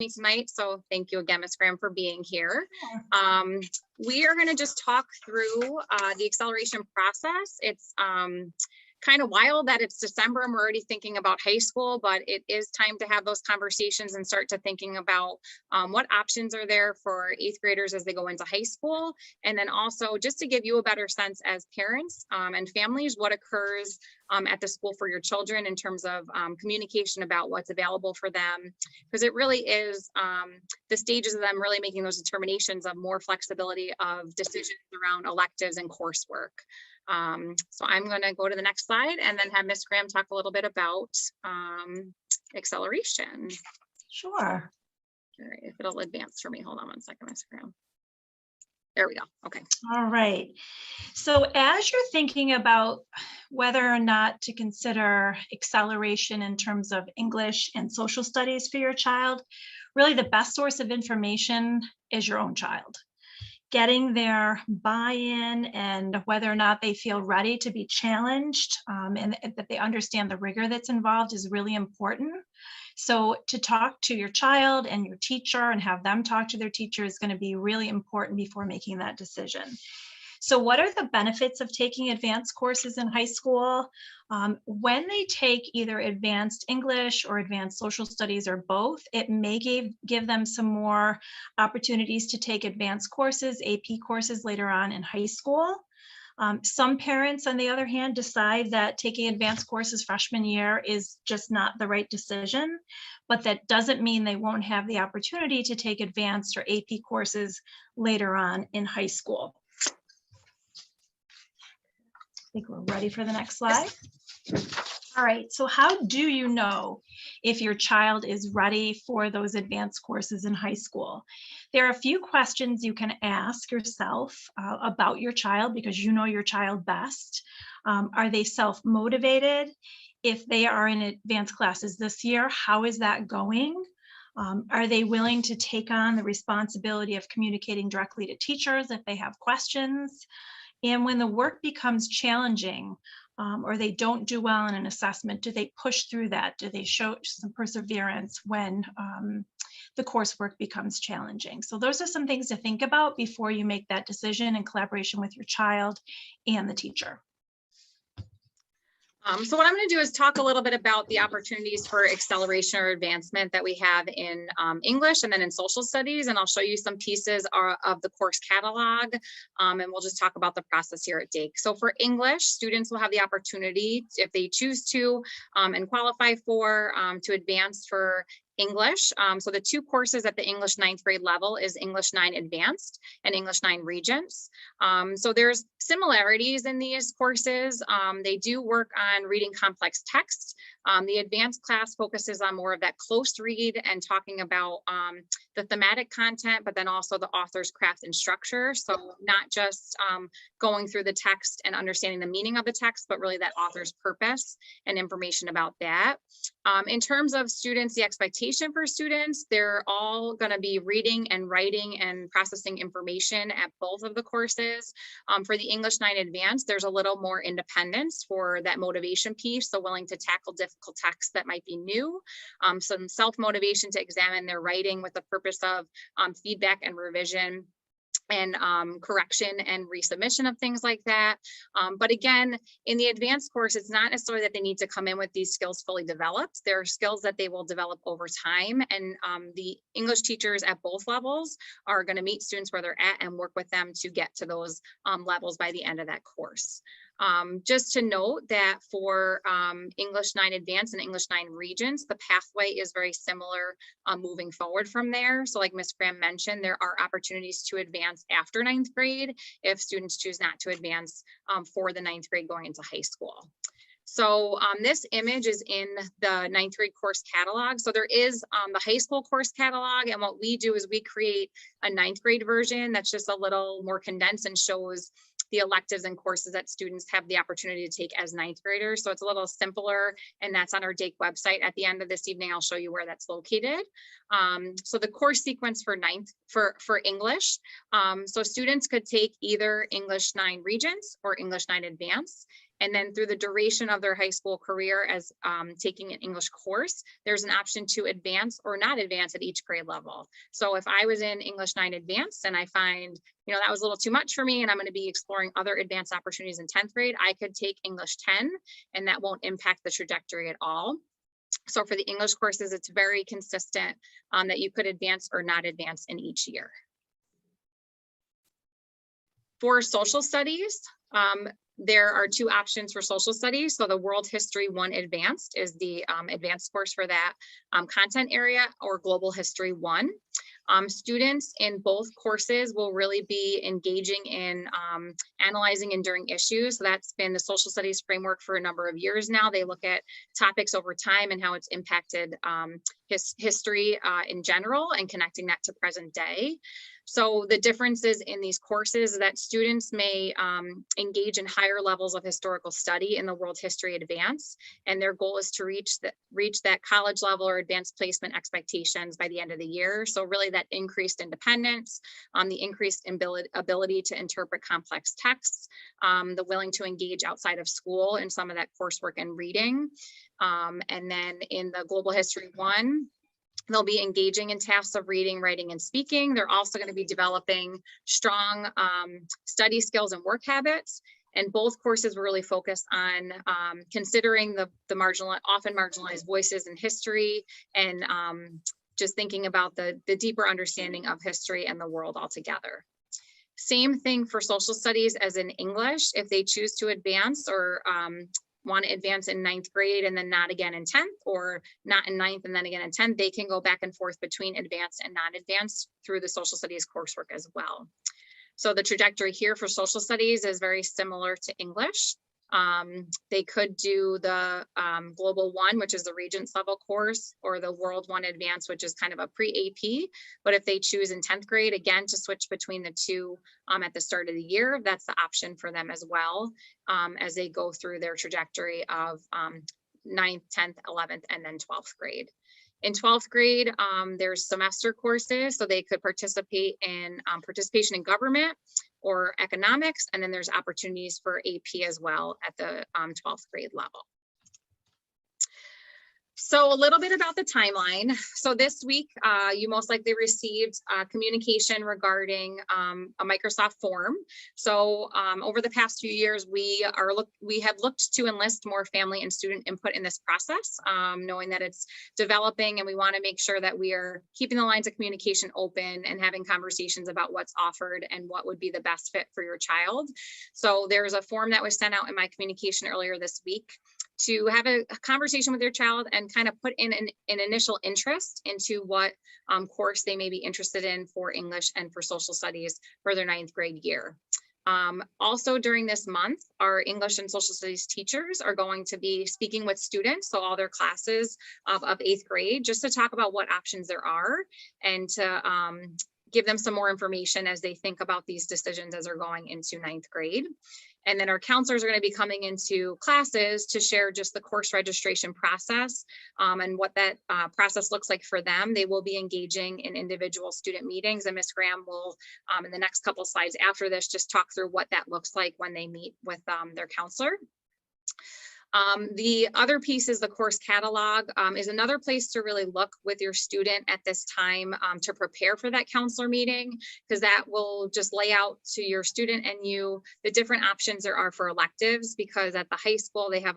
me tonight. So thank you again, Ms. Graham, for being here. Sure. We are going to just talk through the acceleration process. It's kind of wild that it's December and we're already thinking about high school, but it is time to have those conversations and start to thinking about what options are there for 8th graders as they go into high school. And then also just to give you a better sense as parents and families, what occurs at the school for your children in terms of communication about what's available for them, because it really is the stages of them really making those determinations of more flexibility of decisions around electives and coursework. So I'm going to go to the next slide and then have Ms. Graham talk a little bit about acceleration. Sure. All right, if it'll advance for me, hold on one second, Ms. Graham. There we go. Okay. All right. So as you're thinking about whether or not to consider acceleration in terms of English and social studies for your child, really the best source of information is your own child. Getting their buy-in and whether or not they feel ready to be challenged and that they understand the rigor that's involved is really important. So to talk to your child and your teacher and have them talk to their teacher is going to be really important before making that decision. So what are the benefits of taking advanced courses in high school? When they take either advanced English or advanced social studies or both, it may give them some more opportunities to take advanced courses, AP courses later on in high school. Some parents, on the other hand, decide that taking advanced courses freshman year is just not the right decision, but that doesn't mean they won't have the opportunity to take advanced or AP courses later on in high school. I think we're ready for the next slide. All right, so how do you know if your child is ready for those advanced courses in high school? There are a few questions you can ask yourself about your child because you know your child best. Are they self-motivated? If they are in advanced classes this year, how is that going? Are they willing to take on the responsibility of communicating directly to teachers if they have questions? And when the work becomes challenging or they don't do well in an assessment, do they push through that? Do they show some perseverance when the coursework becomes challenging? So those are some things to think about before you make that decision in collaboration with your child and the teacher. So what I'm going to do is talk a little bit about the opportunities for acceleration or advancement that we have in English and then in social studies. And I'll show you some pieces of the course catalog. And we'll just talk about the process here at Dake. So for English, students will have the opportunity, if they choose to and qualify for, to advance for English. So the two courses at the English 9th grade level is English 9 Advanced and English 9 Regents. So there's similarities in these courses. They do work on reading complex text. The advanced class focuses on more of that close read and talking about the thematic content, but then also the author's craft and structure. So not just going through the text and understanding the meaning of the text, but really that author's purpose and information about that. In terms of students, the expectation for students, they're all going to be reading and writing and processing information at both of the courses. For the English 9 Advanced, there's a little more independence for that motivation piece, so willing to tackle difficult texts that might be new, some self-motivation to examine their writing with the purpose of feedback and revision and correction and resubmission of things like that. But again, in the advanced course, it's not necessarily that they need to come in with these skills fully developed. There are skills that they will develop over time. And the English teachers at both levels are going to meet students where they're at and work with them to get to those levels by the end of that course. Just to note that for English 9 Advanced and English 9 Regents, the pathway is very similar moving forward from there. So like Ms. Graham mentioned, there are opportunities to advance after 9th grade if students choose not to advance for the 9th grade going into high school. So this image is in the 9th grade course catalog. So there is the high school course catalog. And what we do is we create a 9th grade version that's just a little more condensed and shows the electives and courses that students have the opportunity to take as 9th graders. So it's a little simpler, and that's on our Dake website. At the end of this evening, I'll show you where that's located. So the course sequence for English. So students could take either English 9 Regents or English 9 Advanced. And then through the duration of their high school career as taking an English course, there's an option to advance or not advance at each grade level. So if I was in English 9 advanced and I find, that was a little too much for me and I'm going to be exploring other advanced opportunities in 10th grade, I could take English 10 and that won't impact the trajectory at all. So for the English courses, it's very consistent that you could advance or not advance in each year. For social studies, there are 2 options for social studies. So the World History 1 Advanced is the advanced course for that content area, or Global History 1. Students in both courses will really be engaging in analyzing enduring issues. So that's been the social studies framework for a number of years now. They look at topics over time and how it's impacted history in general and connecting that to present day. So the differences in these courses is that students may engage in higher levels of historical study in the World History Advance, and their goal is to reach that college level or advanced placement expectations by the end of the year. So really that increased independence, the increased ability to interpret complex texts, the willing to engage outside of school in some of that coursework and reading. And then in the Global History 1, they'll be engaging in tasks of reading, writing, and speaking. They're also going to be developing strong study skills and work habits. And both courses were really focused on considering the often marginalized voices in history and just thinking about the deeper understanding of history and the world altogether. Same thing for social studies as in English. If they choose to advance or want to advance in 9th grade and then not again in 10th, or not in 9th and then again in 10th, they can go back and forth between advanced and non-advanced through the social studies coursework as well. So the trajectory here for social studies is very similar to English. They could do the Global 1, which is the Regents level course, or the World 1 Advanced, which is kind of a pre-AP. But if they choose in 10th grade, again, to switch between the 2 at the start of the year, that's the option for them as well, as they go through their trajectory of 9th, 10th, 11th, and then 12th grade. In 12th grade, there's semester courses, so they could participate in participation in government or economics, and then there's opportunities for AP as well at the 12th grade level. So a little bit about the timeline. So this week, you most likely received communication regarding a Microsoft form. So over the past few years, we have looked to enlist more family and student input in this process, knowing that it's developing, and we want to make sure that we are keeping the lines of communication open and having conversations about what's offered and what would be the best fit for your child. So there's a form that was sent out in my communication earlier this week to have a conversation with your child and kind of put in an initial interest into what course they may be interested in for English and for social studies for their 9th grade year. Also during this month, our English and social studies teachers are going to be speaking with students, so all their classes of 8th grade, just to talk about what options there are and to give them some more information as they think about these decisions as they're going into 9th grade. And then our counselors are going to be coming into classes to share just the course registration process and what that process looks like for them. They will be engaging in individual student meetings, and Ms. Graham will, in the next couple slides after this, just talk through what that looks like when they meet with their counselor. The other piece is the course catalog is another place to really look with your student at this time to prepare for that counselor meeting, because that will just lay out to your student and you the different options there are for electives, because at the high school they have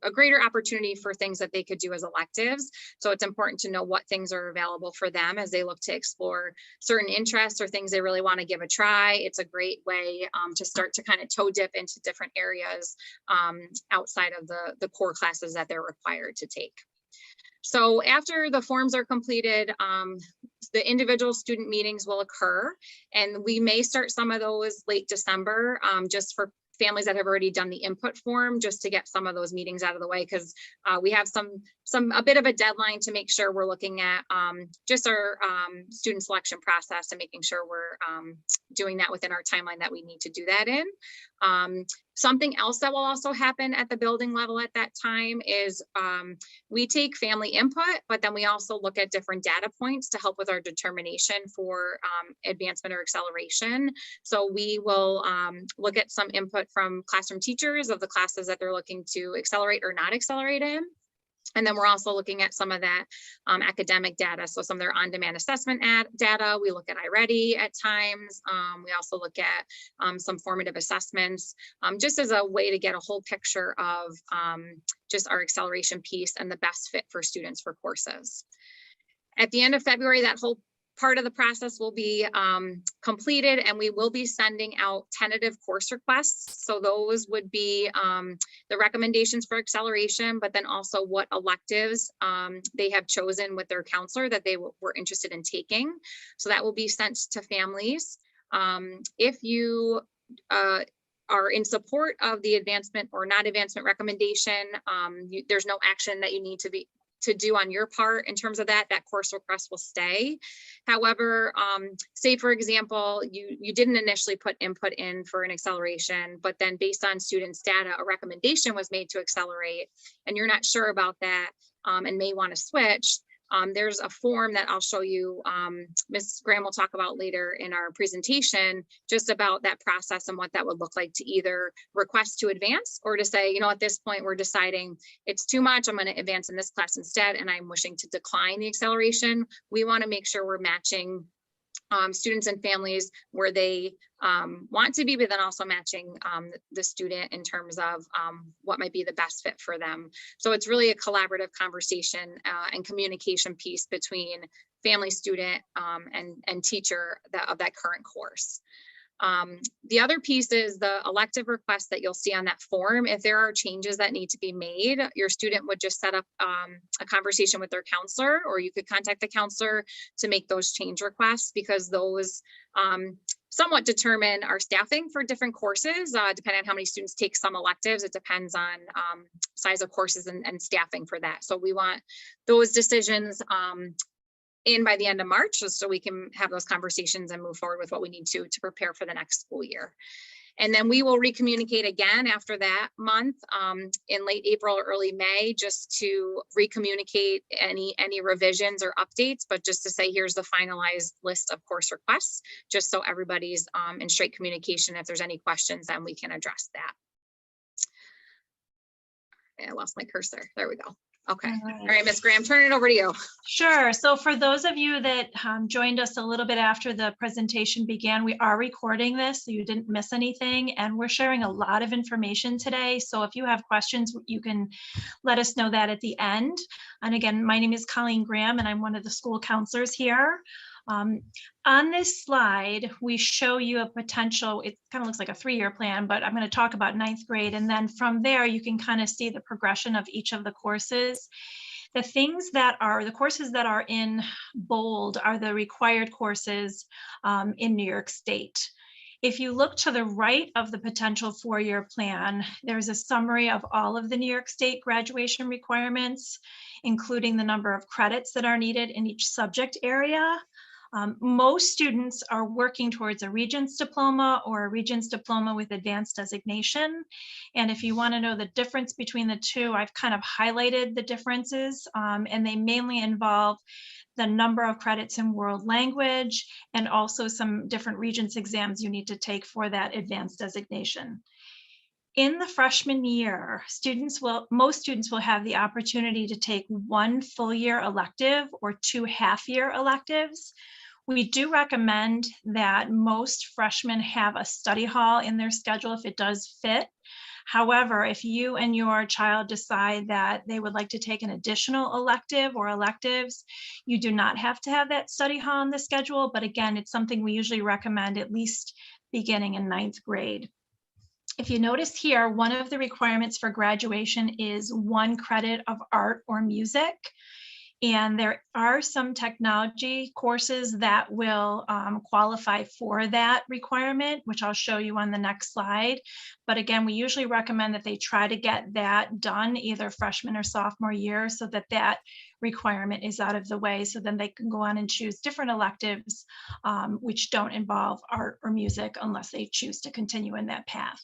a greater opportunity for things that they could do as electives. So it's important to know what things are available for them as they look to explore certain interests or things they really want to give a try. It's a great way to start to kind of toe dip into different areas outside of the core classes that they're required to take. So after the forms are completed, the individual student meetings will occur, and we may start some of those late December just for families that have already done the input form, just to get some of those meetings out of the way, because we have a bit of a deadline to make sure we're looking at just our student selection process and making sure we're doing that within our timeline that we need to do that in. Something else that will also happen at the building level at that time is we take family input, but then we also look at different data points to help with our determination for advancement or acceleration. So we will look at some input from classroom teachers of the classes that they're looking to accelerate or not accelerate in. And then we're also looking at some of that academic data. So some of their on-demand assessment data, we look at iReady at times. We also look at some formative assessments, just as a way to get a whole picture of just our acceleration piece and the best fit for students for courses. At the end of February, that whole part of the process will be completed, and we will be sending out tentative course requests. So those would be the recommendations for acceleration, but then also what electives they have chosen with their counselor that they were interested in taking. So that will be sent to families. If you are in support of the advancement or not advancement recommendation, there's no action that you need to do on your part in terms of that course request will stay. However, say for example, you didn't initially put input in for an acceleration, but then based on students' data, a recommendation was made to accelerate, and you're not sure about that and may want to switch. There's a form that I'll show you, Ms. Graham will talk about later in our presentation, just about that process and what that would look like to either request to advance or to say, you know, at this point, we're deciding it's too much, I'm going to advance in this class instead, and I'm wishing to decline the acceleration. We want to make sure we're matching students and families where they want to be, but then also matching the student in terms of what might be the best fit for them. So it's really a collaborative conversation and communication piece between family, student, and teacher of that current course. The other piece is the elective request that you'll see on that form. If there are changes that need to be made, your student would just set up a conversation with their counselor, or you could contact the counselor to make those change requests, because those somewhat determine our staffing for different courses, depending on how many students take some electives. It depends on size of courses and staffing for that. So we want those decisions in by the end of March, just so we can have those conversations and move forward with what we need to prepare for the next school year. And then we will recommunicate again after that month in late April or early May, just to recommunicate any revisions or updates, but just to say, here's the finalized list of course requests, just so everybody's in straight communication. If there's any questions, then we can address that. I lost my cursor. There we go. Okay. All right, Ms. Graham, turn it over to you. Sure. So for those of you that joined us a little bit after the presentation began, we are recording this so you didn't miss anything, and we're sharing a lot of information today. So if you have questions, you can let us know that at the end. And again, my name is Colleen Graham, and I'm one of the school counselors here. On this slide, we show you a potential, it kind of looks like a 3-year plan, but I'm going to talk about 9th grade. And then from there, you can kind of see the progression of each of the courses. The courses that are in bold are the required courses in New York State. If you look to the right of the potential 4-year plan, there's a summary of all of the New York State graduation requirements, including the number of credits that are needed in each subject area. Most students are working towards a Regents diploma or a Regents diploma with advanced designation. And if you want to know the difference between the two, I've kind of highlighted the differences, and they mainly involve the number of credits in world language and also some different Regents exams you need to take for that advanced designation. In the freshman year, most students will have the opportunity to take 1 full year elective or 2 half-year electives. We do recommend that most freshmen have a study hall in their schedule if it does fit. However, if you and your child decide that they would like to take an additional elective or electives, you do not have to have that study hall in the schedule. But again, it's something we usually recommend at least beginning in 9th grade. If you notice here, one of the requirements for graduation is 1 credit of art or music. And there are some technology courses that will qualify for that requirement, which I'll show you on the next slide. But again, we usually recommend that they try to get that done either freshman or sophomore year so that that requirement is out of the way, so then they can go on and choose different electives which don't involve art or music unless they choose to continue in that path.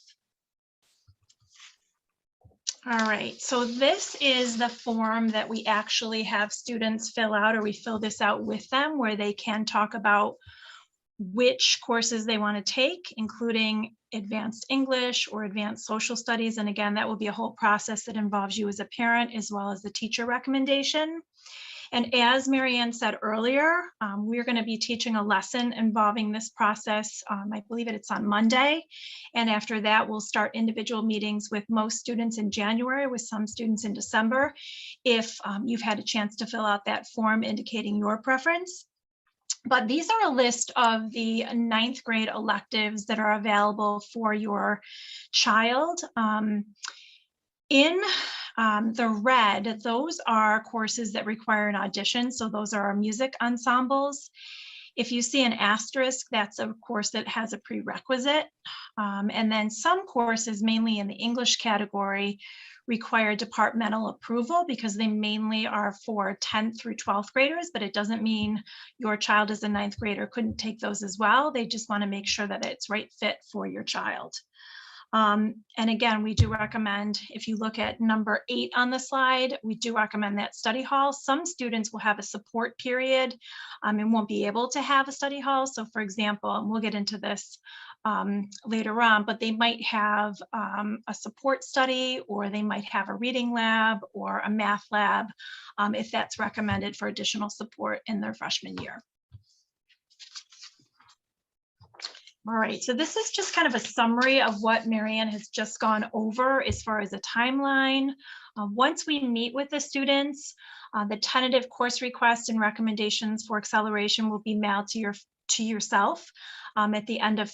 All right, so this is the form that we actually have students fill out, or we fill this out with them, where they can talk about which courses they want to take, including advanced English or advanced social studies. And again, that will be a whole process that involves you as a parent as well as the teacher recommendation. And as Marianne said earlier, we're going to be teaching a lesson involving this process. I believe it's on Monday. And after that, we'll start individual meetings with most students in January, with some students in December, if you've had a chance to fill out that form indicating your preference. But these are a list of the 9th grade electives that are available for your child. In the red, those are courses that require an audition. So those are our music ensembles. If you see an asterisk, that's a course that has a prerequisite. And then some courses, mainly in the English category, require departmental approval because they mainly are for 10th through 12th graders, but it doesn't mean your child as a 9th grader couldn't take those as well. They just want to make sure that it's right fit for your child. And again, we do recommend, if you look at number 8 on the slide, we do recommend that study hall. Some students will have a support period and won't be able to have a study hall. So for example, and we'll get into this later on, but they might have a support study, or they might have a reading lab or a math lab if that's recommended for additional support in their freshman year. All right, so this is just kind of a summary of what Marianne has just gone over as far as a timeline. Once we meet with the students, the tentative course request and recommendations for acceleration will be mailed to yourself at the end of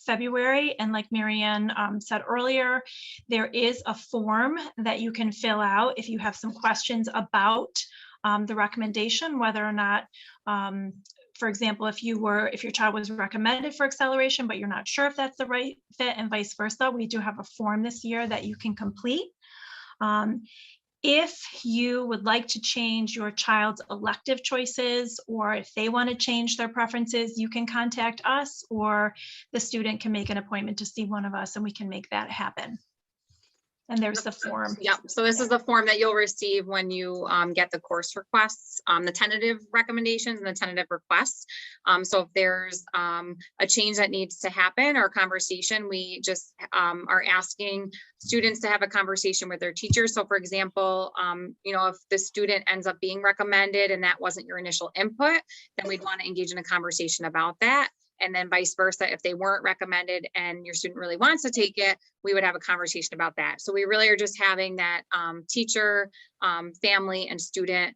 February. And like Marianne said earlier, there is a form that you can fill out if you have some questions about the recommendation, whether or not for example, if your child was recommended for acceleration, but you're not sure if that's the right fit, and vice versa, we do have a form this year that you can complete. If you would like to change your child's elective choices, or if they want to change their preferences, you can contact us, or the student can make an appointment to see one of us and we can make that happen. And there's the form. Yep. So this is the form that you'll receive when you get the course requests, the tentative recommendations and the tentative requests. So if there's a change that needs to happen or a conversation, we just are asking students to have a conversation with their teachers. So for example, if the student ends up being recommended and that wasn't your initial input, then we'd want to engage in a conversation about that. And then vice versa, if they weren't recommended and your student really wants to take it, we would have a conversation about that. So we really are just having that teacher, family, and student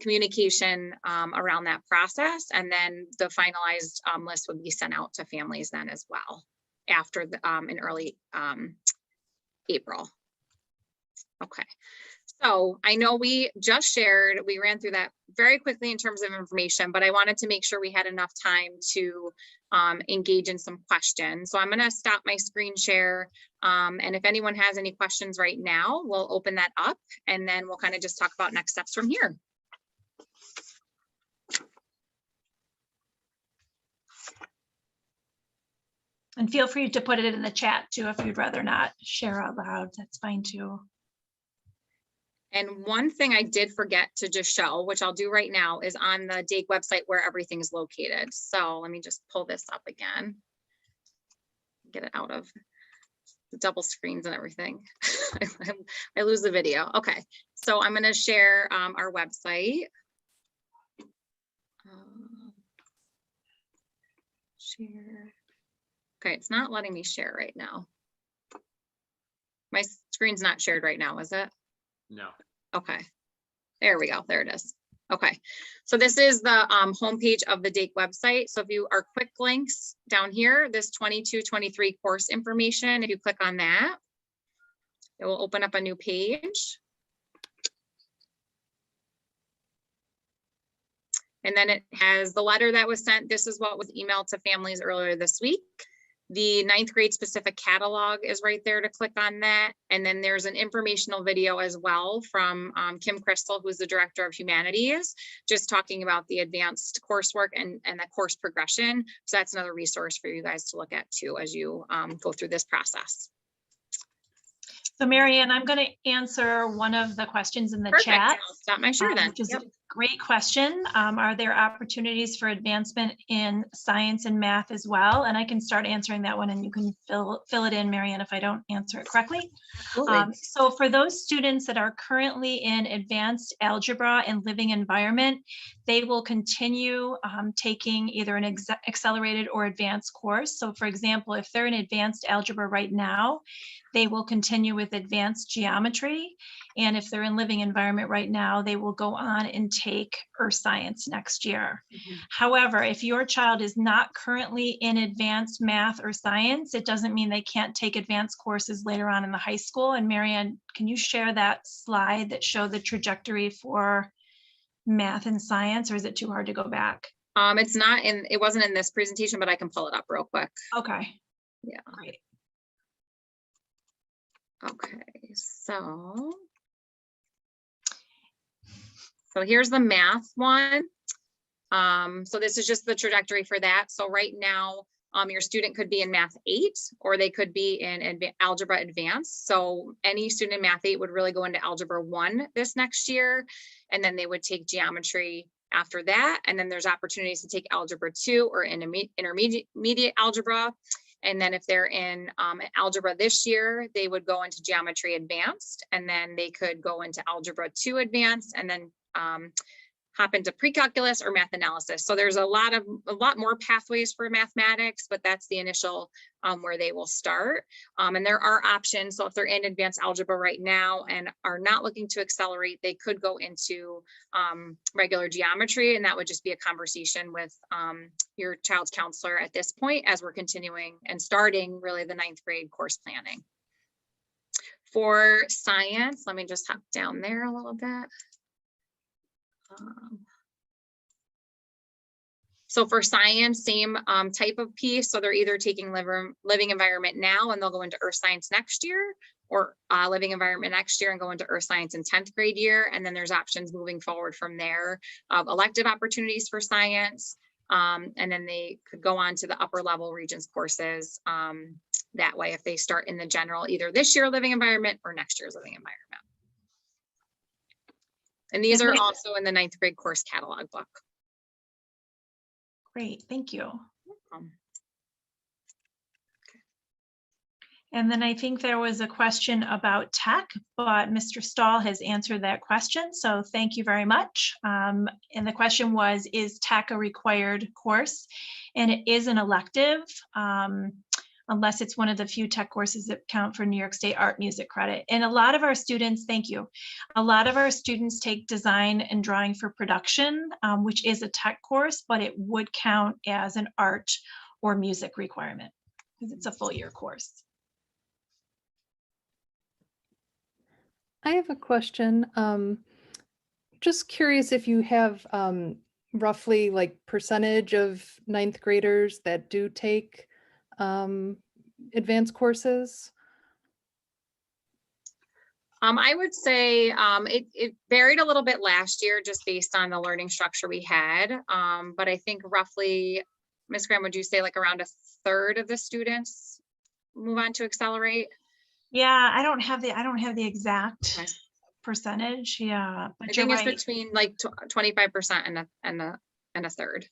communication around that process. And then the finalized list would be sent out to families then as well after in early April. Okay. So I know we ran through that very quickly in terms of information, but I wanted to make sure we had enough time to engage in some questions. So I'm going to stop my screen share. And if anyone has any questions right now, we'll open that up and then we'll kind of just talk about next steps from here. And feel free to put it in the chat too, if you'd rather not share out loud, that's fine too. And one thing I did forget to just show, which I'll do right now, is on the Dake website where everything's located. So let me just pull this up again. Get it out of the double screens and everything. I lose the video. Okay, so I'm going to share our website. Share. Okay, it's not letting me share right now. My screen's not shared right now, is it? No. Okay, there we go. There it is. Okay, so this is the homepage of the Dake website. So if you are quick links down here, this 22-23 course information, if you click on that, it will open up a new page. And then it has the letter that was sent. This is what was emailed to families earlier this week. The 9th grade specific catalog is right there to click on that. And then there's an informational video as well from Kim Crystal, who's the director of humanities, just talking about the advanced coursework and the course progression. So that's another resource for you guys to look at too, as you go through this process. So Marianne, I'm going to answer one of the questions in the Perfect. chat. I'll stop my share then. Which is Yep. a great question. Are there opportunities for advancement in science and math as well? And I can start answering that one, and you can fill it in, Marianne, if I don't answer it correctly. So for those students that are currently in advanced algebra and living environment, they will continue taking either an accelerated or advanced course. So for example, if they're in advanced algebra right now, they will continue with advanced geometry. And if they're in living environment right now, they will go on and take earth science next year. However, if your child is not currently in advanced math or science, it doesn't mean they can't take advanced courses later on in the high school. And Marianne, can you share that slide that showed the trajectory for math and science, or is it too hard to go back? It's not in, it wasn't in this presentation, but I can pull it up real quick. Okay. Yeah. Great. Okay, so here's the math one. So this is just the trajectory for that. So right now, your student could be in math 8, or they could be in algebra advanced. So any student in math 8 would really go into algebra 1 this next year, and then they would take geometry after that. And then there's opportunities to take algebra 2 or intermediate algebra. And then if they're in algebra this year, they would go into geometry advanced, and then they could go into algebra 2 advanced, and then hop into pre-calculus or math analysis. So there's a lot more pathways for mathematics, but that's the initial where they will start. And there are options. So if they're in advanced algebra right now and are not looking to accelerate, they could go into regular geometry, and that would just be a conversation with your child's counselor at this point, as we're continuing and starting really the 9th grade course planning. For science, let me just hop down there a little bit. So for science, same type of piece. So they're either taking living environment now and they'll go into earth science next year, or living environment next year and go into earth science in 10th grade year. And then there's options moving forward from there of elective opportunities for science. And then they could go on to the upper level Regents courses that way if they start in the general, either this year living environment or next year's living environment. And these are also in the 9th grade course catalog book. Great, thank you. And then I think there was a question about tech, but Mr. Stahl has answered that question. So thank you very much. And the question was, is tech a required course? And it is an elective, unless it's one of the few tech courses that count for New York State art music credit. And a lot of our students, thank you. A lot of our students take design and drawing for production, which is a tech course, but it would count as an art or music requirement because it's a full year course. I have a question. Just curious if you have roughly like percentage of 9th graders that do take advanced courses? I would say it varied a little bit last year just based on the learning structure we had. But I think roughly, Ms. Graham, would you say like around 1/3 of the students move on to accelerate? Yeah, I don't have the exact percentage. Yeah, but I think it's between like 25% and a 1/3.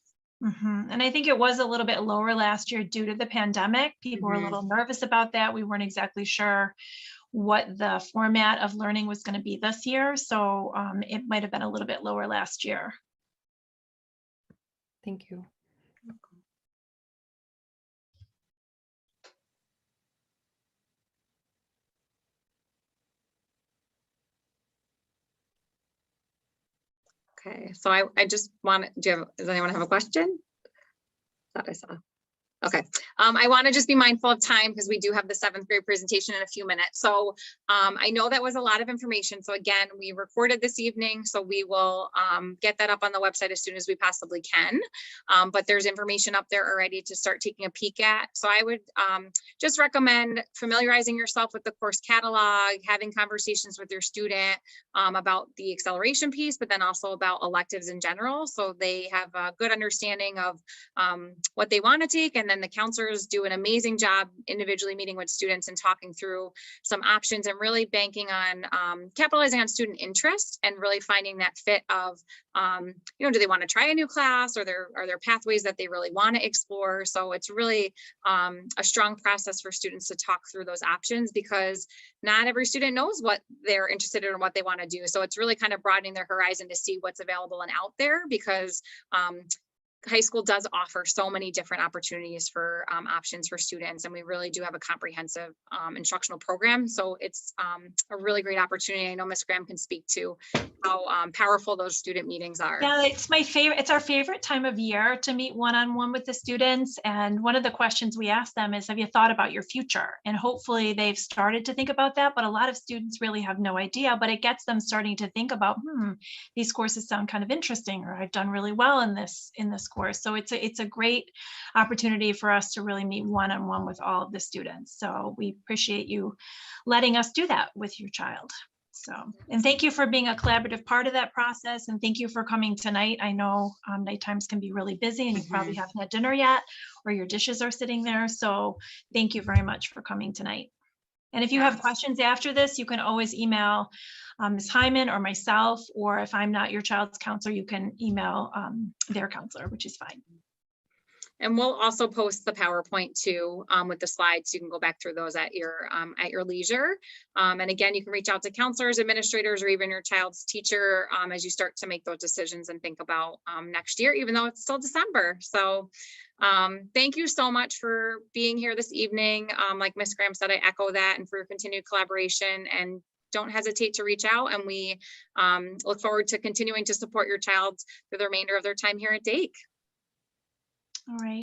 And I think it was a little bit lower last year due to the pandemic. People were a little nervous about that. We weren't exactly sure what the format of learning was going to be this year. So it might have been a little bit lower last year. Thank you. Okay, so I just want to, does anyone have a question? Thought I saw. Okay, I want to just be mindful of time because we do have the 7th grade presentation in a few minutes. So I know that was a lot of information. So again, we recorded this evening, so we will get that up on the website as soon as we possibly can. But there's information up there already to start taking a peek at. So I would just recommend familiarizing yourself with the course catalog, having conversations with your student about the acceleration piece, but then also about electives in general. So they have a good understanding of what they want to take, and then the counselors do an amazing job individually meeting with students and talking through some options and really banking on capitalizing on student interest and really finding that fit of, do they want to try a new class, or are there pathways that they really want to explore? So it's really a strong process for students to talk through those options, because not every student knows what they're interested in or what they want to do. So it's really kind of broadening their horizon to see what's available and out there, because high school does offer so many different opportunities for options for students, and we really do have a comprehensive instructional program. So it's a really great opportunity. I know Ms. Graham can speak to how powerful those student meetings are. Yeah, it's my favorite. It's our favorite time of year to meet one-on-one with the students. And one of the questions we ask them is, have you thought about your future? And hopefully they've started to think about that, but a lot of students really have no idea, but it gets them starting to think about, these courses sound kind of interesting, or I've done really well in this course. So it's a great opportunity for us to really meet one-on-one with all of the students. So we appreciate you letting us do that with your child. So, and thank you for being a collaborative part of that process. And thank you for coming tonight. I know night times can be really busy, and you probably haven't had dinner yet, or your dishes are sitting there. So thank you very much for coming tonight. And if you have questions after this, you can always email Ms. Hyman or myself, or if I'm not your child's counselor, you can email their counselor, which is fine. And we'll also post the PowerPoint too, with the slides. So you can go back through those at your leisure. And again, you can reach out to counselors, administrators, or even your child's teacher as you start to make those decisions and think about next year, even though it's still December. So thank you so much for being here this evening. Like Ms. Graham said, I echo that, and for your continued collaboration, and don't hesitate to reach out. And we look forward to continuing to support your child through the remainder of their time here at Dake. All right.